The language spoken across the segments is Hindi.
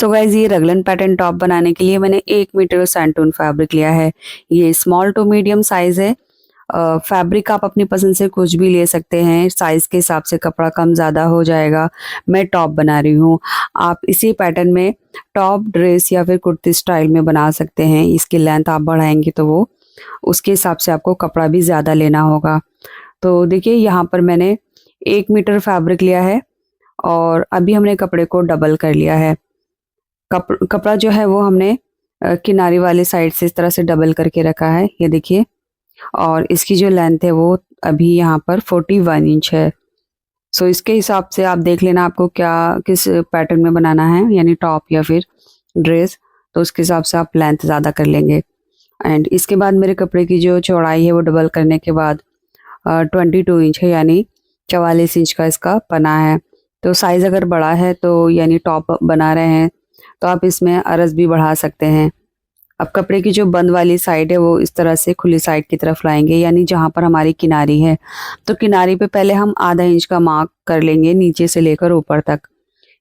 सो गाइज ये रगलन पैटर्न टॉप बनाने के लिए मैंने 1 मीटर सैंटून फैब्रिक लिया है। ये स्मॉल टू मीडियम साइज है। फैब्रिक आप अपनी पसंद से कुछ भी ले सकते हैं, साइज के हिसाब से कपड़ा कम ज़्यादा हो जाएगा। मैं टॉप बना रही हूँ, आप इसी पैटर्न में टॉप, ड्रेस या फिर कुर्ती स्टाइल में बना सकते हैं। इसकी लेंथ आप बढ़ाएंगे तो वो उसके हिसाब से आपको कपड़ा भी ज़्यादा लेना होगा। तो देखिए यहाँ पर मैंने 1 मीटर फैब्रिक लिया है और अभी हमने कपड़े को डबल कर लिया है। कपड़ा जो है वो हमने किनारी वाली साइड से इस तरह से डबल करके रखा है, ये देखिए। और इसकी जो लेंथ है वो अभी यहाँ पर 41 इंच है। सो इसके हिसाब से आप देख लेना आपको क्या किस पैटर्न में बनाना है, यानी टॉप या फिर ड्रेस, तो उसके हिसाब से आप लेंथ ज़्यादा कर लेंगे। एंड इसके बाद मेरे कपड़े की जो चौड़ाई है वो डबल करने के बाद 22 इंच है, यानी 44 इंच का इसका पना है। तो साइज़ अगर बड़ा है तो यानी टॉप बना रहे हैं तो आप इसमें अरज भी बढ़ा सकते हैं। अब कपड़े की जो बंद वाली साइड है वो इस तरह से खुली साइड की तरफ लाएंगे, यानी जहाँ पर हमारी किनारी है। तो किनारी पे पहले हम आधा इंच का मार्क कर लेंगे नीचे से लेकर ऊपर तक।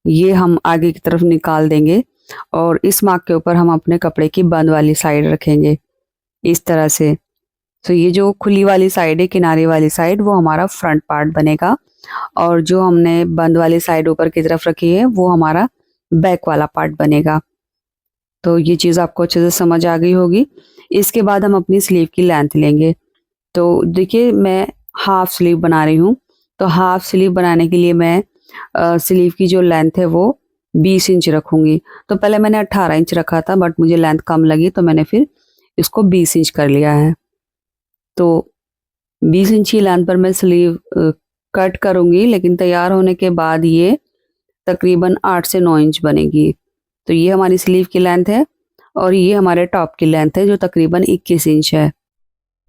ये हम आगे की तरफ निकाल देंगे और इस मार्क के ऊपर हम अपने कपड़े की बंद वाली साइड रखेंगे इस तरह से। तो ये जो खुली वाली साइड है, किनारे वाली साइड, वो हमारा फ्रंट पार्ट बनेगा और जो हमने बंद वाली साइड ऊपर की तरफ रखी है वो हमारा बैक वाला पार्ट बनेगा। तो ये चीज़ आपको अच्छे से समझ आ गई होगी। इसके बाद हम अपनी स्लीव की लेंथ लेंगे। तो देखिए मैं हाफ स्लीव बना रही हूँ। तो हाफ स्लीव बनाने के लिए मैं स्लीव की जो लेंथ है वो 20 इंच रखूँगी। तो पहले मैंने 18 इंच रखा था, बट मुझे लेंथ कम लगी तो मैंने फिर इसको 20 इंच कर लिया है। तो 20 इंच की लेंथ पर मैं स्लीव कट करूँगी, लेकिन तैयार होने के बाद ये तकरीबन 8 से 9 इंच बनेगी। तो ये हमारी स्लीव की लेंथ है और ये हमारे टॉप की लेंथ है जो तकरीबन 21 इंच है।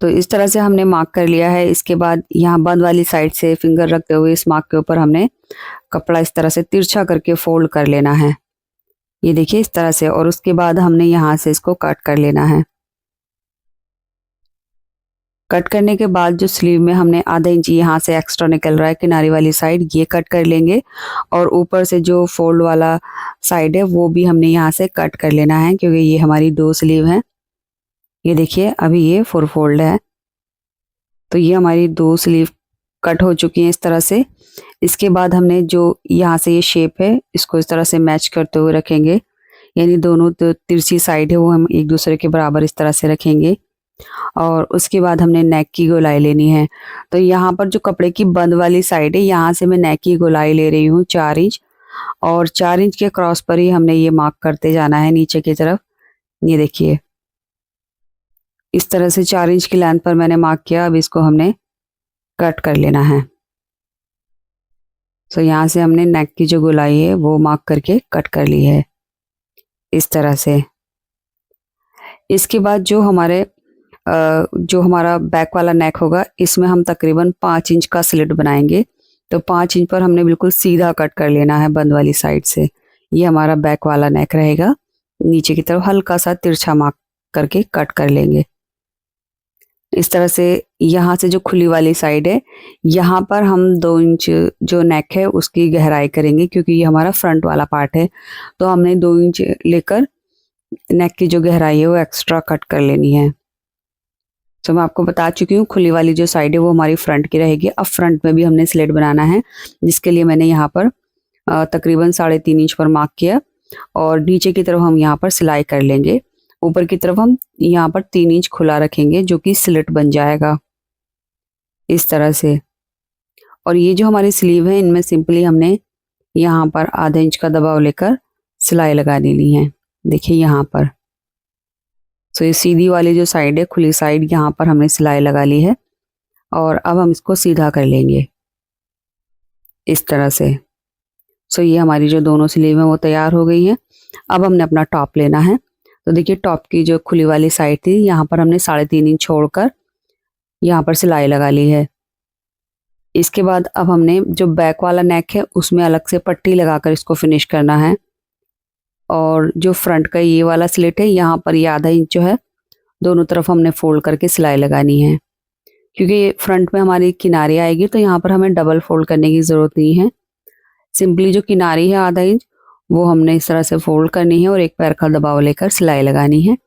तो इस तरह से हमने मार्क कर लिया है। इसके बाद यहाँ बंद वाली साइड से फिंगर रखते हुए इस मार्क के ऊपर हमने कपड़ा इस तरह से तिरछा करके फोल्ड कर लेना है, ये देखिए इस तरह से। और उसके बाद हमने यहाँ से इसको कट कर लेना है। कट करने के बाद जो स्लीव में हमने आधा इंच यहाँ से एक्स्ट्रा निकल रहा है किनारी वाली साइड, ये कट कर लेंगे। और ऊपर से जो फोल्ड वाला साइड है वो भी हमने यहाँ से कट कर लेना है, क्योंकि ये हमारी 2 स्लीव है। ये देखिए अभी ये 4 फोल्ड है। तो ये हमारी 2 स्लीव कट हो चुकी हैं इस तरह से। इसके बाद हमने जो यहाँ से ये शेप है इसको इस तरह से मैच करते हुए रखेंगे, यानी दोनों तिरछी साइड है वो हम एक दूसरे के बराबर इस तरह से रखेंगे। और उसके बाद हमने नेक की गोलाई लेनी है। तो यहाँ पर जो कपड़े की बंद वाली साइड है यहाँ से मैं नेक की गोलाई ले रही हूँ 4 इंच। और 4 इंच के क्रॉस पर ही हमने ये मार्क करते जाना है नीचे की तरफ। ये देखिए इस तरह से 4 इंच की लेंथ पर मैंने मार्क किया। अब इसको हमने कट कर लेना है। तो यहाँ से हमने नेक की जो गोलाई है वो मार्क करके कट कर ली है इस तरह से। इसके बाद जो हमारा बैक वाला नेक होगा इसमें हम तकरीबन 5 इंच का स्लिट बनाएंगे। तो 5 इंच पर हमने बिल्कुल सीधा कट कर लेना है बंद वाली साइड से। ये हमारा बैक वाला नेक रहेगा। नीचे की तरफ हल्का सा तिरछा मार्क करके कट कर लेंगे इस तरह से। यहाँ से जो खुली वाली साइड है यहाँ पर हम 2 इंच जो नेक है उसकी गहराई करेंगे, क्योंकि ये हमारा फ्रंट वाला पार्ट है। तो हमने 2 इंच लेकर नेक की जो गहराई है वो एक्स्ट्रा कट कर लेनी है। तो मैं आपको बता चुकी हूँ खुली वाली जो साइड है वो हमारी फ्रंट की रहेगी। अब फ्रंट में भी हमने स्लिट बनाना है, जिसके लिए मैंने यहाँ पर तकरीबन 3.5 इंच पर मार्क किया। और नीचे की तरफ हम यहाँ पर सिलाई कर लेंगे। ऊपर की तरफ हम यहाँ पर 3 इंच खुला रखेंगे जो कि स्लिट बन जाएगा इस तरह से। और ये जो हमारी स्लीव है इनमें सिंपली हमने यहाँ पर आधा इंच का दबाव लेकर सिलाई लगा देनी है, देखिए यहाँ पर। तो ये सीधी वाली जो साइड है, खुली साइड, यहाँ पर हमने सिलाई लगा ली है। और अब हम इसको सीधा कर लेंगे इस तरह से। सो ये हमारी जो दोनों स्लीव है वो तैयार हो गई है। अब हमने अपना टॉप लेना है। तो देखिए टॉप की जो खुली वाली साइड थी यहाँ पर हमने 3.5 इंच छोड़कर यहाँ पर सिलाई लगा ली है। इसके बाद अब हमने जो बैक वाला नेक है उसमें अलग से पट्टी लगाकर इसको फिनिश करना है। और जो फ्रंट का ये वाला स्लिट है यहाँ पर ये आधा इंच जो है दोनों तरफ हमने फोल्ड करके सिलाई लगानी है, क्योंकि फ्रंट में हमारी किनारी आएगी तो यहाँ पर हमें डबल फोल्ड करने की ज़रूरत नहीं है। सिंपली जो किनारी है आधा इंच वो हमने इस तरह से फोल्ड करनी है और एक पैर का दबाव लेकर सिलाई लगानी है।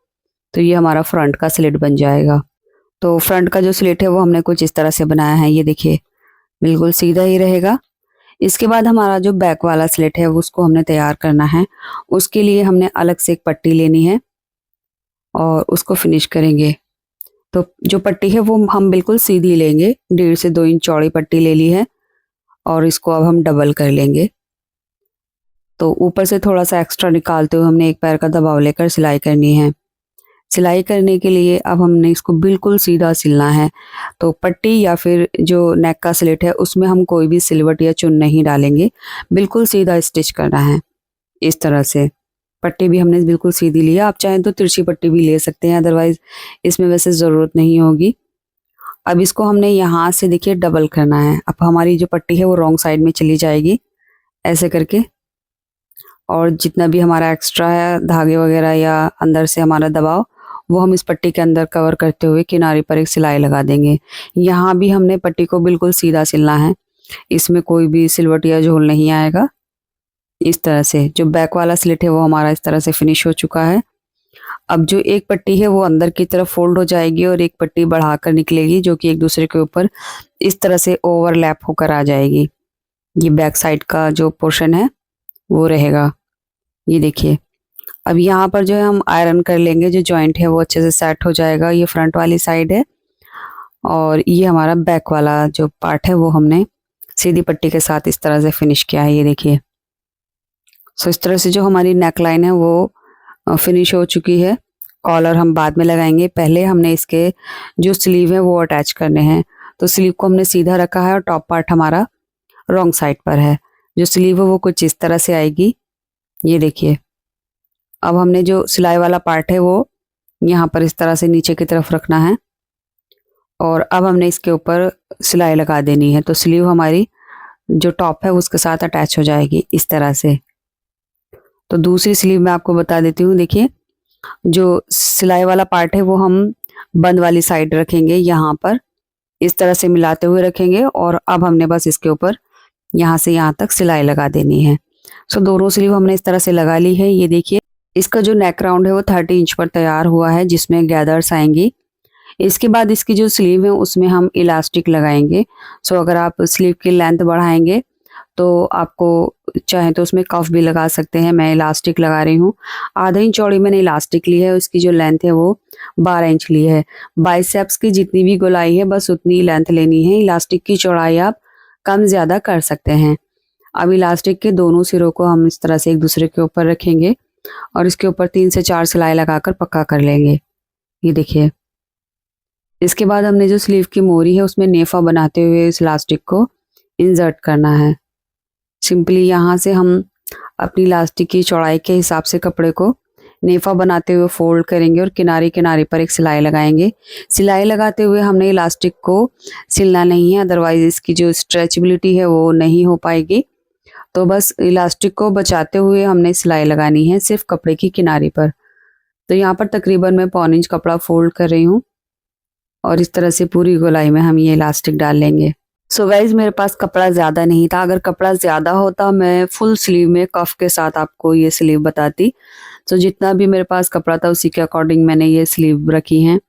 तो ये हमारा फ्रंट का स्लिट बन जाएगा। तो फ्रंट का जो स्लिट है वो हमने कुछ इस तरह से बनाया है, ये देखिए बिल्कुल सीधा ही रहेगा। इसके बाद हमारा जो बैक वाला स्लिट है उसको हमने तैयार करना है। उसके लिए हमने अलग से एक पट्टी लेनी है और उसको फिनिश करेंगे। तो जो पट्टी है वो हम बिल्कुल सीधी लेंगे, 1.5 से 2 इंच चौड़ी पट्टी ले ली है और इसको अब हम डबल कर लेंगे। तो ऊपर से थोड़ा सा एक्स्ट्रा निकालते हुए हमने एक पैर का दबाव लेकर सिलाई करनी है। सिलाई करने के लिए अब हमने इसको बिल्कुल सीधा सिलना है। तो पट्टी या फिर जो नेक का स्लिट है उसमें हम कोई भी सिलवट या चुन नहीं डालेंगे, बिल्कुल सीधा स्टिच करना है इस तरह से। पट्टी भी हमने बिल्कुल सीधी ली है, आप चाहें तो तिरछी पट्टी भी ले सकते हैं, अदरवाइज इसमें वैसे ज़रूरत नहीं होगी। अब इसको हमने यहाँ से देखिए डबल करना है। अब हमारी जो पट्टी है वो रॉन्ग साइड में चली जाएगी ऐसे करके, और जितना भी हमारा एक्स्ट्रा है धागे वगैरह या अंदर से हमारा दबाव वो हम इस पट्टी के अंदर कवर करते हुए किनारे पर एक सिलाई लगा देंगे। यहाँ भी हमने पट्टी को बिल्कुल सीधा सिलना है, इसमें कोई भी सिलवट या झोल नहीं आएगा। इस तरह से जो बैक वाला स्लिट है वो हमारा इस तरह से फिनिश हो चुका है। अब जो एक पट्टी है वो अंदर की तरफ फोल्ड हो जाएगी और एक पट्टी बढ़ाकर निकलेगी जो कि एक दूसरे के ऊपर इस तरह से ओवरलैप होकर आ जाएगी। ये बैक साइड का जो पोर्शन है वो रहेगा, ये देखिए। अब यहाँ पर जो है हम आयरन कर लेंगे, जो जॉइंट है वो अच्छे से सेट हो जाएगा। ये फ्रंट वाली साइड है और ये हमारा बैक वाला जो पार्ट है वो हमने सीधी पट्टी के साथ इस तरह से फिनिश किया है, ये देखिए। सो इस तरह से जो हमारी नेक लाइन है वो फिनिश हो चुकी है। कॉलर हम बाद में लगाएंगे, पहले हमने इसके जो स्लीव है वो अटैच करने हैं। तो स्लीव को हमने सीधा रखा है और टॉप पार्ट हमारा रॉन्ग साइड पर है। जो स्लीव है वो कुछ इस तरह से आएगी, ये देखिए। अब हमने जो सिलाई वाला पार्ट है वो यहाँ पर इस तरह से नीचे की तरफ रखना है और अब हमने इसके ऊपर सिलाई लगा देनी है। तो स्लीव हमारी जो टॉप है उसके साथ अटैच हो जाएगी इस तरह से। तो दूसरी स्लीव मैं आपको बता देती हूँ, देखिए जो सिलाई वाला पार्ट है वो हम बंद वाली साइड रखेंगे, यहाँ पर इस तरह से मिलाते हुए रखेंगे और अब हमने बस इसके ऊपर यहाँ से यहाँ तक सिलाई लगा देनी है। सो दोनों स्लीव हमने इस तरह से लगा ली है, ये देखिए। इसका जो नेक राउंड है वो 30 इंच पर तैयार हुआ है जिसमें गैदर्स आएंगी। इसके बाद इसकी जो स्लीव है उसमें हम इलास्टिक लगाएंगे। सो अगर आप स्लीव की लेंथ बढ़ाएंगे तो आपको चाहे तो उसमें कफ भी लगा सकते हैं। मैं इलास्टिक लगा रही हूँ, आधा इंच चौड़ी मैंने इलास्टिक ली है। उसकी जो लेंथ है वो 12 इंच ली है। बाइसेप्स की जितनी भी गोलाई है बस उतनी लेंथ लेनी है। इलास्टिक की चौड़ाई आप कम ज़्यादा कर सकते हैं। अब इलास्टिक के दोनों सिरों को हम इस तरह से एक दूसरे के ऊपर रखेंगे और इसके ऊपर 3 से 4 सिलाई लगाकर पक्का कर लेंगे, ये देखिए। इसके बाद हमने जो स्लीव की मोरी है उसमें नेफा बनाते हुए इस इलास्टिक को इंसर्ट करना है। सिंपली यहाँ से हम अपनी इलास्टिक की चौड़ाई के हिसाब से कपड़े को नेफा बनाते हुए फोल्ड करेंगे और किनारे किनारे पर एक सिलाई लगाएंगे। सिलाई लगाते हुए हमने इलास्टिक को सिलना नहीं है, अदरवाइज इसकी जो स्ट्रेचेबिलिटी है वो नहीं हो पाएगी। तो बस इलास्टिक को बचाते हुए हमने सिलाई लगानी है सिर्फ कपड़े की किनारे पर। तो यहाँ पर तकरीबन मैं 1.25 इंच कपड़ा फोल्ड कर रही हूँ और इस तरह से पूरी गोलाई में हम ये इलास्टिक डाल लेंगे। सो गाइज मेरे पास कपड़ा ज़्यादा नहीं था, अगर कपड़ा ज़्यादा होता मैं फुल स्लीव में कफ के साथ आपको ये स्लीव बताती। तो जितना भी मेरे पास कपड़ा था उसी के अकॉर्डिंग मैंने ये स्लीव रखी हैं।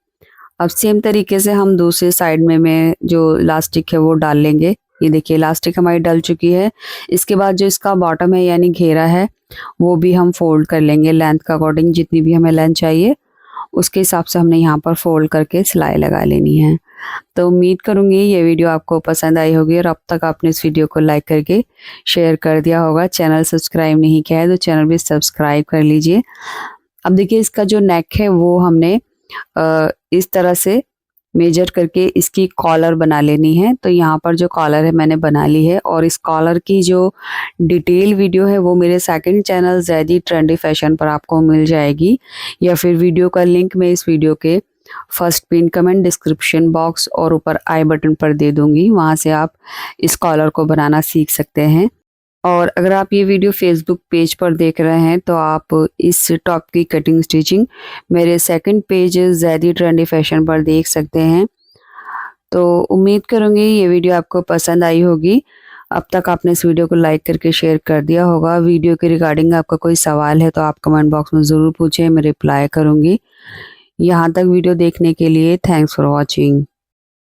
अब सेम तरीके से हम दूसरे साइड में मैं जो इलास्टिक है वो डाल लेंगे। ये देखिए इलास्टिक हमारी डल चुकी है। इसके बाद जो इसका बॉटम है यानी घेरा है वो भी हम फोल्ड कर लेंगे लेंथ के अकॉर्डिंग, जितनी भी हमें लेंथ चाहिए उसके हिसाब से हमने यहाँ पर फोल्ड करके सिलाई लगा लेनी है। तो उम्मीद करूँगी ये वीडियो आपको पसंद आई होगी और अब तक आपने इस वीडियो को लाइक करके शेयर कर दिया होगा। चैनल सब्सक्राइब नहीं किया है तो चैनल भी सब्सक्राइब कर लीजिए। अब देखिए इसका जो नेक है वो हमने इस तरह से मेजर करके इसकी कॉलर बना लेनी है। तो यहाँ पर जो कॉलर है मैंने बना ली है और इस कॉलर की जो डिटेल वीडियो है वो मेरे second channel Zaidi trendy fashion पर आपको मिल जाएगी, या फिर वीडियो का लिंक मैं इस वीडियो के first pin comment description box और ऊपर आई बटन पर दे दूंगी। वहाँ से आप इस कॉलर को बनाना सीख सकते हैं। और अगर आप ये वीडियो फेसबुक पेज पर देख रहे हैं तो आप इस टॉप की कटिंग स्टिचिंग मेरे second page Zaidi trendy fashion पर देख सकते हैं। तो उम्मीद करूँगी ये वीडियो आपको पसंद आई होगी। अब तक आपने इस वीडियो को लाइक करके शेयर कर दिया होगा। वीडियो के रिगार्डिंग आपका कोई सवाल है तो आप कमेंट बॉक्स में ज़रूर पूछें, मैं रिप्लाई करूँगी। यहाँ तक वीडियो देखने के लिए थैंक्स फॉर वॉचिंग।